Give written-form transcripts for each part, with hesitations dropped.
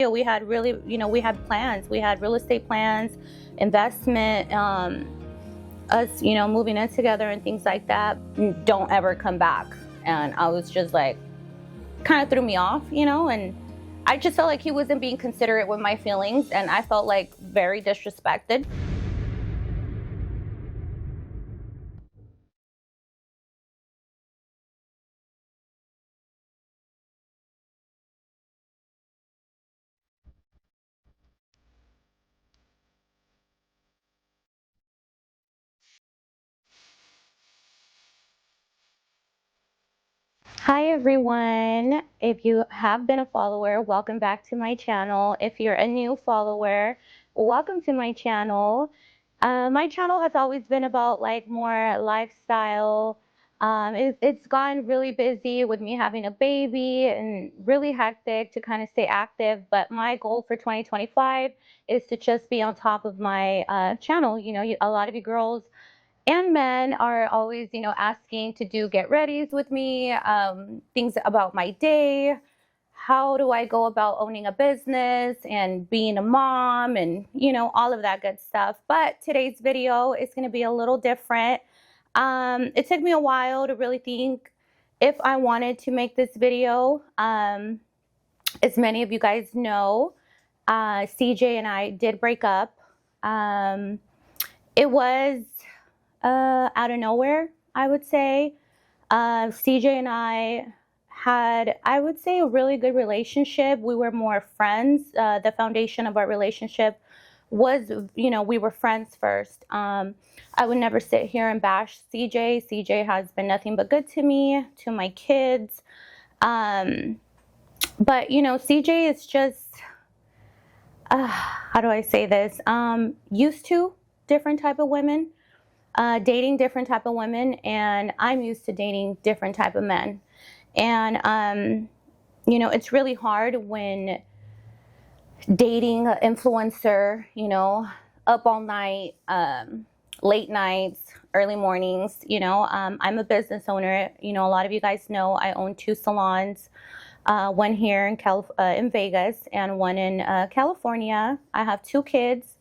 We had really, we had plans. We had real estate plans, investment, us, moving in together and things like that. Don't ever come back. And I was just like, kind of threw me off, and I just felt like he wasn't being considerate with my feelings, and I felt like very disrespected. Hi everyone. If you have been a follower, welcome back to my channel. If you're a new follower, welcome to my channel. My channel has always been about like more lifestyle. It's gotten really busy with me having a baby and really hectic to kind of stay active. But my goal for 2025 is to just be on top of my channel. A lot of you girls and men are always, asking to do get readies with me, things about my day. How do I go about owning a business and being a mom and, all of that good stuff. But today's video is going to be a little different. It took me a while to really think if I wanted to make this video. As many of you guys know, CJ and I did break up. It was out of nowhere, I would say. CJ and I had, I would say, a really good relationship. We were more friends. The foundation of our relationship was, we were friends first. I would never sit here and bash CJ. CJ has been nothing but good to me, to my kids. But, CJ is just, how do I say this? Used to different type of women. Dating different type of women, and I'm used to dating different type of men. And it's really hard when dating an influencer, up all night, late nights, early mornings. I'm a business owner. A lot of you guys know I own 2 salons, one here in Vegas and one in California. I have 2 kids.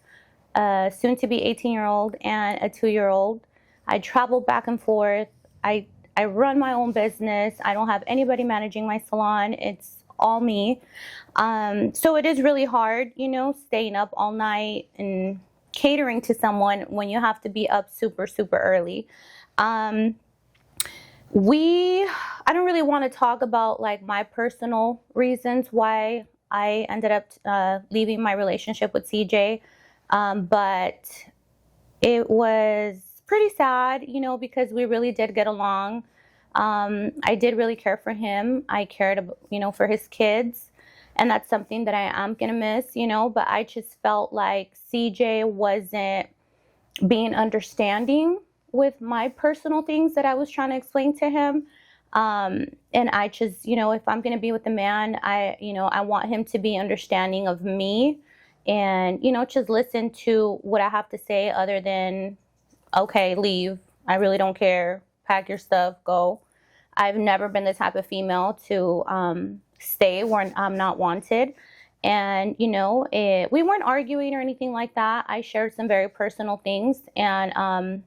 Soon to be 18-year-old and a 2-year-old. I travel back and forth. I run my own business. I don't have anybody managing my salon. It's all me. So it is really hard, staying up all night and catering to someone when you have to be up super, super early. I don't really want to talk about like my personal reasons why I ended up leaving my relationship with CJ. But it was pretty sad, because we really did get along. I did really care for him. I cared, for his kids. And that's something that I am going to miss, but I just felt like CJ wasn't being understanding with my personal things that I was trying to explain to him. And I just, if I'm going to be with a man, I want him to be understanding of me. And, just listen to what I have to say other than, okay, leave. I really don't care. Pack your stuff, go. I've never been the type of female to stay where I'm not wanted. And, we weren't arguing or anything like that. I shared some very personal things. And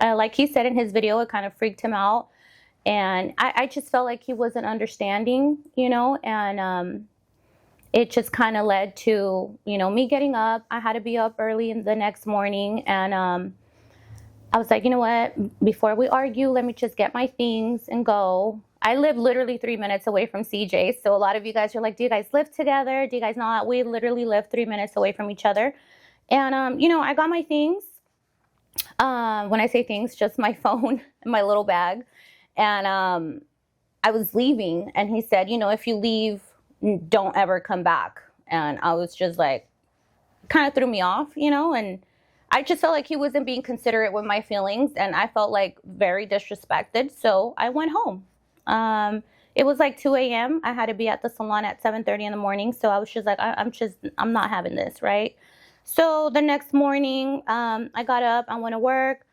like he said in his video, it kind of freaked him out. And I just felt like he wasn't understanding, and it just kind of led to, me getting up. I had to be up early in the next morning. And I was like, you know what? Before we argue, let me just get my things and go. I live literally 3 minutes away from CJ. So a lot of you guys are like, do you guys live together? Do you guys not? We literally live 3 minutes away from each other. And, I got my things. When I say things, just my phone and my little bag. And I was leaving. And he said, if you leave, don't ever come back. And I was just like, kind of threw me off, and I just felt like he wasn't being considerate with my feelings, and I felt like very disrespected. So I went home. It was like 2 a.m. I had to be at the salon at 7:30 in the morning. So I was just like, I'm not having this, right? So the next morning, I got up, I went to work.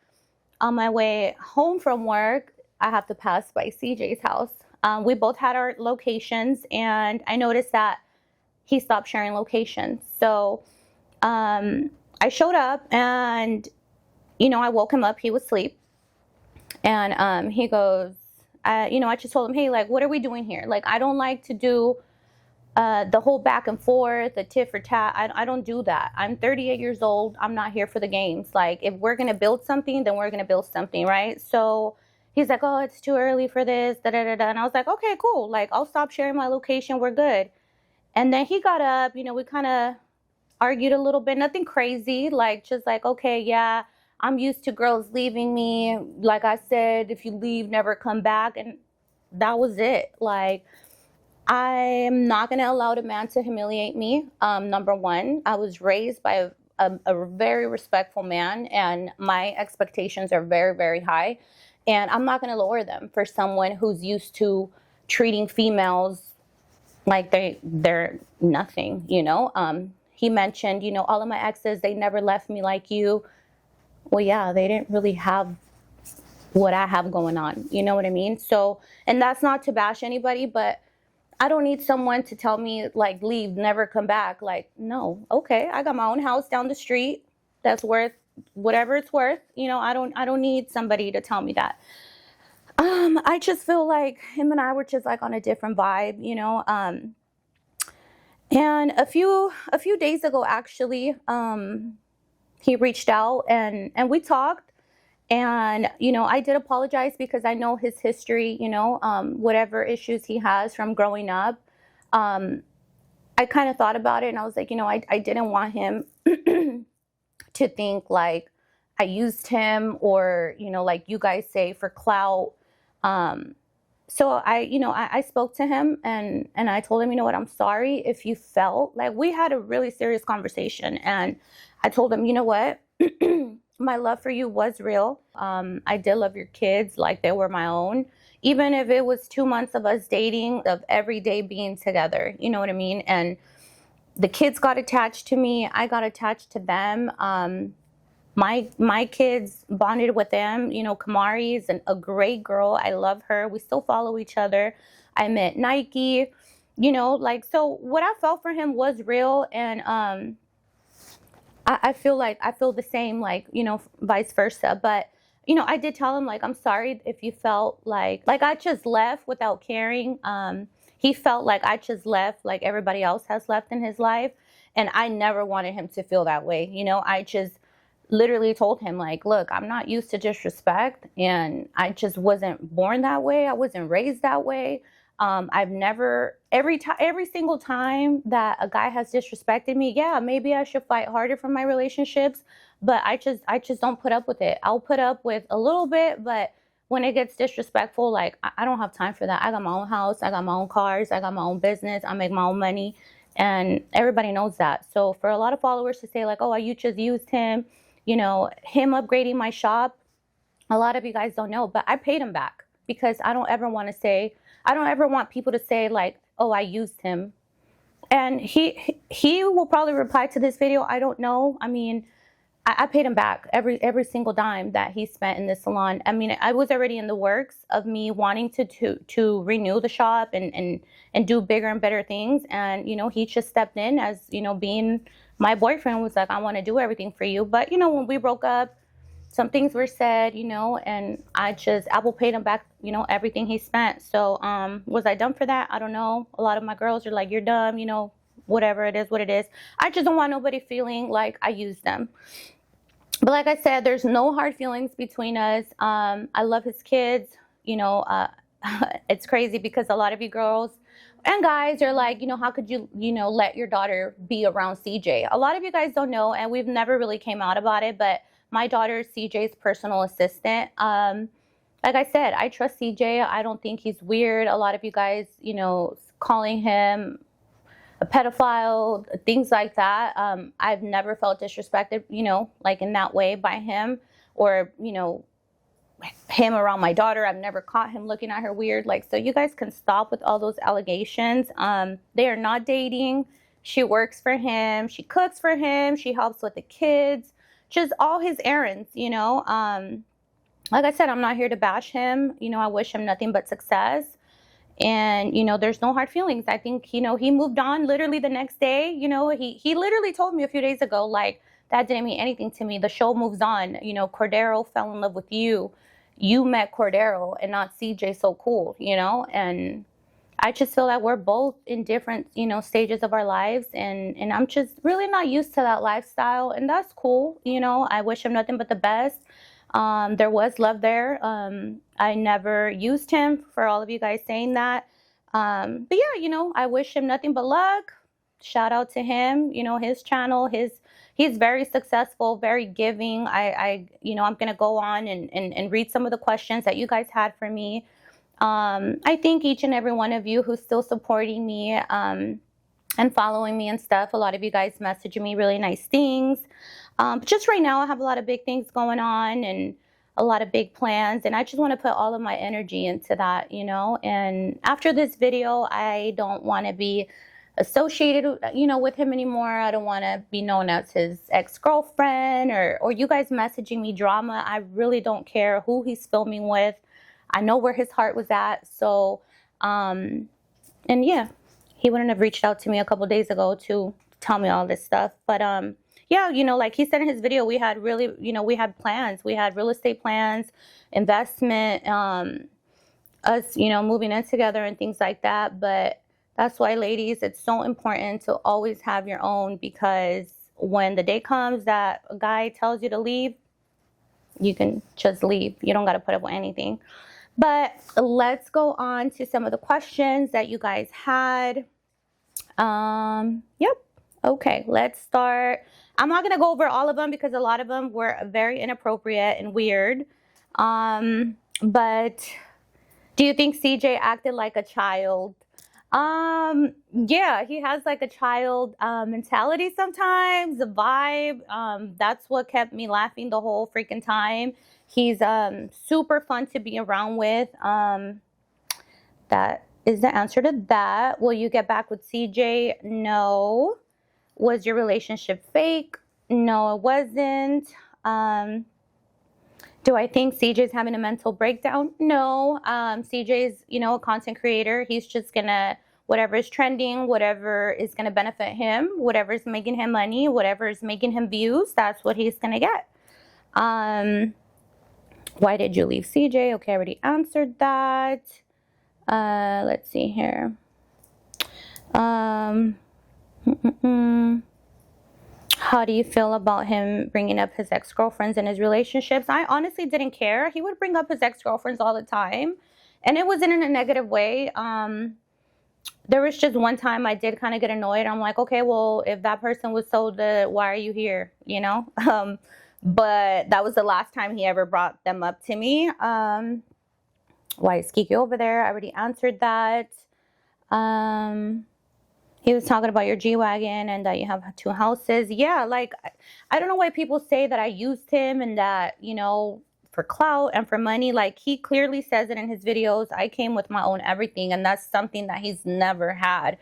On my way home from work, I have to pass by CJ's house. We both had our locations, and I noticed that he stopped sharing locations. So I showed up, and I woke him up. He was asleep, and he goes, I just told him, hey, like, what are we doing here? Like, I don't like to do the whole back and forth, the tit for tat. I don't do that. I'm 38 years old. I'm not here for the games. Like, if we're going to build something, then we're going to build something, right? So he's like, oh, it's too early for this, da da da da. And I was like, okay, cool. Like, I'll stop sharing my location. We're good. And then he got up, we kind of argued a little bit, nothing crazy, like, just like, okay, yeah, I'm used to girls leaving me. Like I said, if you leave, never come back. And that was it. Like, I am not going to allow a man to humiliate me. Number one, I was raised by a very respectful man, and my expectations are very, very high. And I'm not going to lower them for someone who's used to treating females like they're nothing. He mentioned, all of my exes, they never left me like you. Well, yeah, they didn't really have what I have going on. You know what I mean? So, and that's not to bash anybody, but I don't need someone to tell me, like, leave, never come back. Like, no, okay, I got my own house down the street that's worth whatever it's worth. I don't need somebody to tell me that. I just feel like him and I were just like on a different vibe, and a few days ago, actually, he reached out, and we talked. And, I did apologize because I know his history, whatever issues he has from growing up. I kind of thought about it, and I was like, I didn't want him to think like I used him, or, like you guys say, for clout. So I spoke to him, and I told him, what, I'm sorry if you felt like, we had a really serious conversation, and I told him, what, my love for you was real. I did love your kids like they were my own, even if it was 2 months of us dating, of every day being together, you know what I mean? And the kids got attached to me. I got attached to them. My kids bonded with them. Kamari's a great girl. I love her. We still follow each other. I met Nike, so what I felt for him was real. And I feel the same, like, vice versa. But, I did tell him, like, I'm sorry if you felt like I just left without caring. He felt like I just left like everybody else has left in his life. And I never wanted him to feel that way. I just literally told him, like, look, I'm not used to disrespect, and I just wasn't born that way. I wasn't raised that way. I've never, every single time that a guy has disrespected me, yeah, maybe I should fight harder for my relationships, but I just don't put up with it. I'll put up with a little bit, but when it gets disrespectful, like, I don't have time for that. I got my own house, I got my own cars, I got my own business, I make my own money, and everybody knows that. So for a lot of followers to say, like, oh, you just used him, him upgrading my shop, a lot of you guys don't know, but I paid him back, because I don't ever want people to say, like, oh, I used him. And he will probably reply to this video. I don't know. I mean, I paid him back every single dime that he spent in this salon. I mean, I was already in the works of me wanting to renew the shop and do bigger and better things. And, he just stepped in as, being my boyfriend, was like, I want to do everything for you. But, when we broke up, some things were said, and Apple paid him back, everything he spent. So, was I dumb for that? I don't know. A lot of my girls are like, you're dumb, whatever, it is what it is. I just don't want nobody feeling like I used them. But like I said, there's no hard feelings between us. I love his kids. It's crazy because a lot of you girls and guys are like, how could you, let your daughter be around CJ? A lot of you guys don't know, and we've never really came out about it, but my daughter is CJ's personal assistant. Like I said, I trust CJ. I don't think he's weird. A lot of you guys, calling him a pedophile, things like that. I've never felt disrespected, like in that way by him, or, him around my daughter. I've never caught him looking at her weird. Like, so you guys can stop with all those allegations. They are not dating. She works for him. She cooks for him. She helps with the kids, just all his errands, Like I said, I'm not here to bash him. I wish him nothing but success. And, there's no hard feelings. I think, he moved on literally the next day. He literally told me a few days ago, like, that didn't mean anything to me. The show moves on. Cordero fell in love with you. You met Cordero and not CJ So Cool, and I just feel that we're both in different, stages of our lives, and I'm just really not used to that lifestyle, and that's cool. I wish him nothing but the best. There was love there. I never used him, for all of you guys saying that. But yeah, I wish him nothing but luck. Shout out to him. His channel, he's very successful, very giving. I'm gonna go on and read some of the questions that you guys had for me. I thank each and every one of you who's still supporting me and following me and stuff. A lot of you guys messaging me really nice things. But just right now, I have a lot of big things going on and a lot of big plans. And I just want to put all of my energy into that, And after this video, I don't want to be associated, with him anymore. I don't want to be known as his ex-girlfriend or you guys messaging me drama. I really don't care who he's filming with. I know where his heart was at. So, and yeah, he wouldn't have reached out to me a couple days ago to tell me all this stuff. But, yeah, like he said in his video, we had really, we had plans. We had real estate plans, investment, us, moving in together and things like that. But that's why, ladies, it's so important to always have your own, because when the day comes that a guy tells you to leave, you can just leave. You don't got to put up with anything. But let's go on to some of the questions that you guys had. Yep. Okay, let's start. I'm not going to go over all of them because a lot of them were very inappropriate and weird. But do you think CJ acted like a child? Yeah, he has like a child mentality sometimes, the vibe. That's what kept me laughing the whole freaking time. He's super fun to be around with. That is the answer to that. Will you get back with CJ? No. Was your relationship fake? No, it wasn't. Do I think CJ's having a mental breakdown? No. CJ's, a content creator. He's just gonna, whatever is trending, whatever is gonna benefit him, whatever is making him money, whatever is making him views, that's what he's gonna get. Why did you leave CJ? Okay, I already answered that. Let's see here. How do you feel about him bringing up his ex-girlfriends and his relationships? I honestly didn't care. He would bring up his ex-girlfriends all the time, and it wasn't in a negative way. There was just one time I did kind of get annoyed. I'm like, okay, well, if that person was so good, why are you here? But that was the last time he ever brought them up to me. Why is Kiki over there? I already answered that. He was talking about your G-Wagon and that you have 2 houses. Yeah, like, I don't know why people say that I used him and that, for clout and for money. Like, he clearly says it in his videos. I came with my own everything, and that's something that he's never had.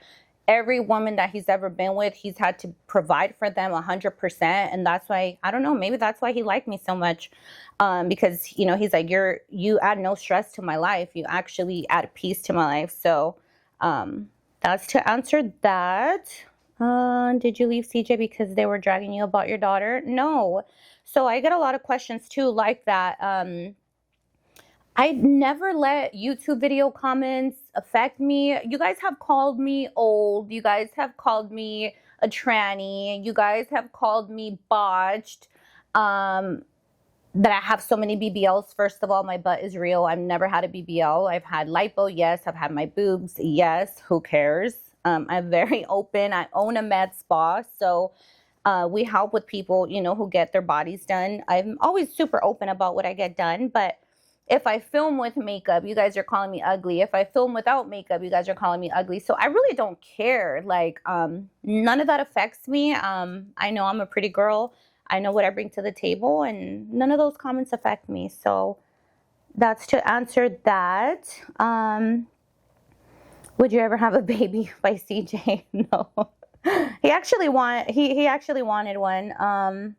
Every woman that he's ever been with, he's had to provide for them 100%. And that's why, I don't know, maybe that's why he liked me so much. Because, he's like, you add no stress to my life. You actually add peace to my life. So, that's to answer that. Did you leave CJ because they were dragging you about your daughter? No. So I get a lot of questions too like that. I never let YouTube video comments affect me. You guys have called me old. You guys have called me a tranny. You guys have called me botched. That I have so many BBLs. First of all, my butt is real. I've never had a BBL. I've had lipo, yes. I've had my boobs, yes. Who cares? I'm very open. I own a med spa, so we help with people, who get their bodies done. I'm always super open about what I get done, but if I film with makeup, you guys are calling me ugly. If I film without makeup, you guys are calling me ugly. So I really don't care. Like, none of that affects me. I know I'm a pretty girl. I know what I bring to the table, and none of those comments affect me. So that's to answer that. Would you ever have a baby by CJ? No. He actually wanted one.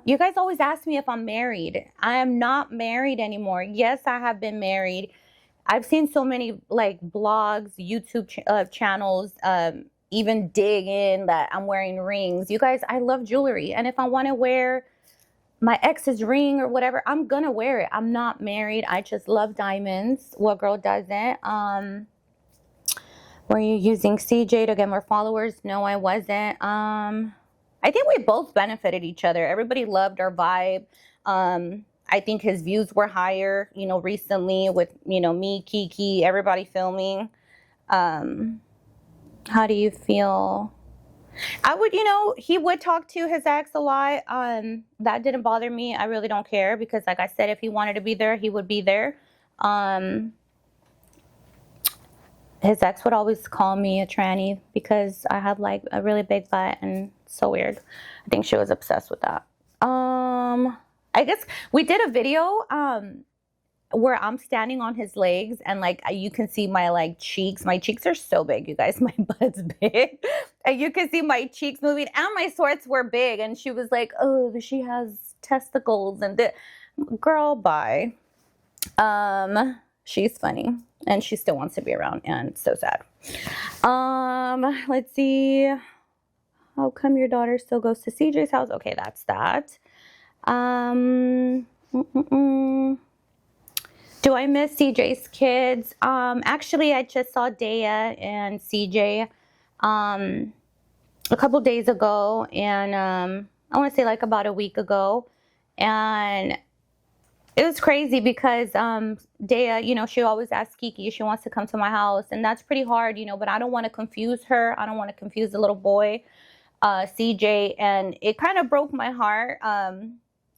You guys always ask me if I'm married. I am not married anymore. Yes, I have been married. I've seen so many like blogs, YouTube channels, even dig in that I'm wearing rings. You guys, I love jewelry. And if I want to wear my ex's ring or whatever, I'm going to wear it. I'm not married. I just love diamonds. What girl doesn't? Were you using CJ to get more followers? No, I wasn't. I think we both benefited each other. Everybody loved our vibe. I think his views were higher, you know, recently with, you know, me, Kiki, everybody filming. How do you feel? I would, you know, he would talk to his ex a lot. That didn't bother me. I really don't care because, like I said, if he wanted to be there, he would be there. His ex would always call me a tranny because I have like a really big butt and so weird. I think she was obsessed with that. I guess we did a video where I'm standing on his legs and like you can see my like cheeks. My cheeks are so big, you guys. My butt's big. And you can see my cheeks moving and my sweats were big. And she was like, oh, she has testicles and the girl, bye. She's funny and she still wants to be around and so sad. Let's see. How come your daughter still goes to CJ's house? Okay, that's that. Do I miss CJ's kids? Actually, I just saw Daya and CJ a couple days ago, and I want to say like about a week ago, and it was crazy because Daya, you know, she always asks Kiki if she wants to come to my house, and that's pretty hard, you know, but I don't want to confuse her. I don't want to confuse the little boy, CJ, and it kind of broke my heart.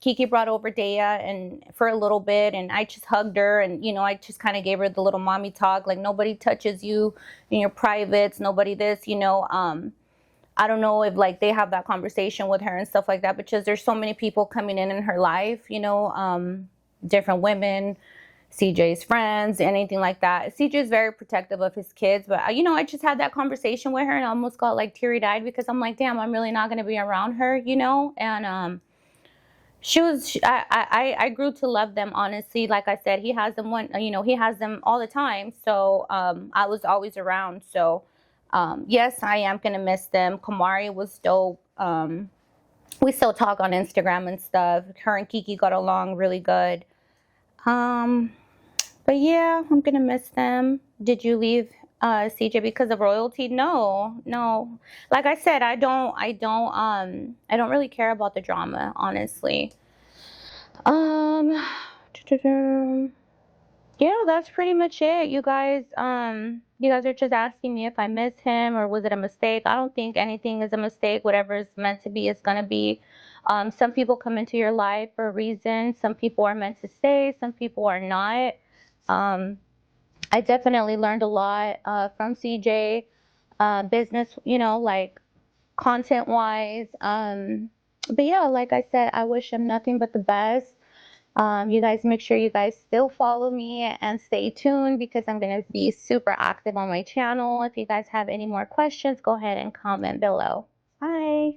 Kiki brought over Daya and for a little bit, and I just hugged her, and you know, I just kind of gave her the little mommy talk, like nobody touches you in your privates, nobody this, you know. I don't know if like they have that conversation with her and stuff like that, because there's so many people coming in her life, you know, different women, CJ's friends, anything like that. CJ is very protective of his kids, but you know, I just had that conversation with her and I almost got like teary-eyed because I'm like, damn, I'm really not going to be around her, you know. And I grew to love them, honestly. Like I said, he has them you know, he has them all the time. So I was always around. So yes, I am gonna miss them. Kamari was dope. We still talk on Instagram and stuff. Her and Kiki got along really good. But yeah, I'm gonna miss them. Did you leave CJ because of royalty? No. Like I said, I don't really care about the drama, honestly. Yeah, that's pretty much it. You guys are just asking me if I miss him or was it a mistake. I don't think anything is a mistake. Whatever is meant to be is gonna be. Some people come into your life for a reason. Some people are meant to stay. Some people are not. I definitely learned a lot from CJ, business, you know, like content wise. But yeah, like I said, I wish him nothing but the best. You guys make sure you guys still follow me and stay tuned because I'm going to be super active on my channel. If you guys have any more questions, go ahead and comment below. Bye.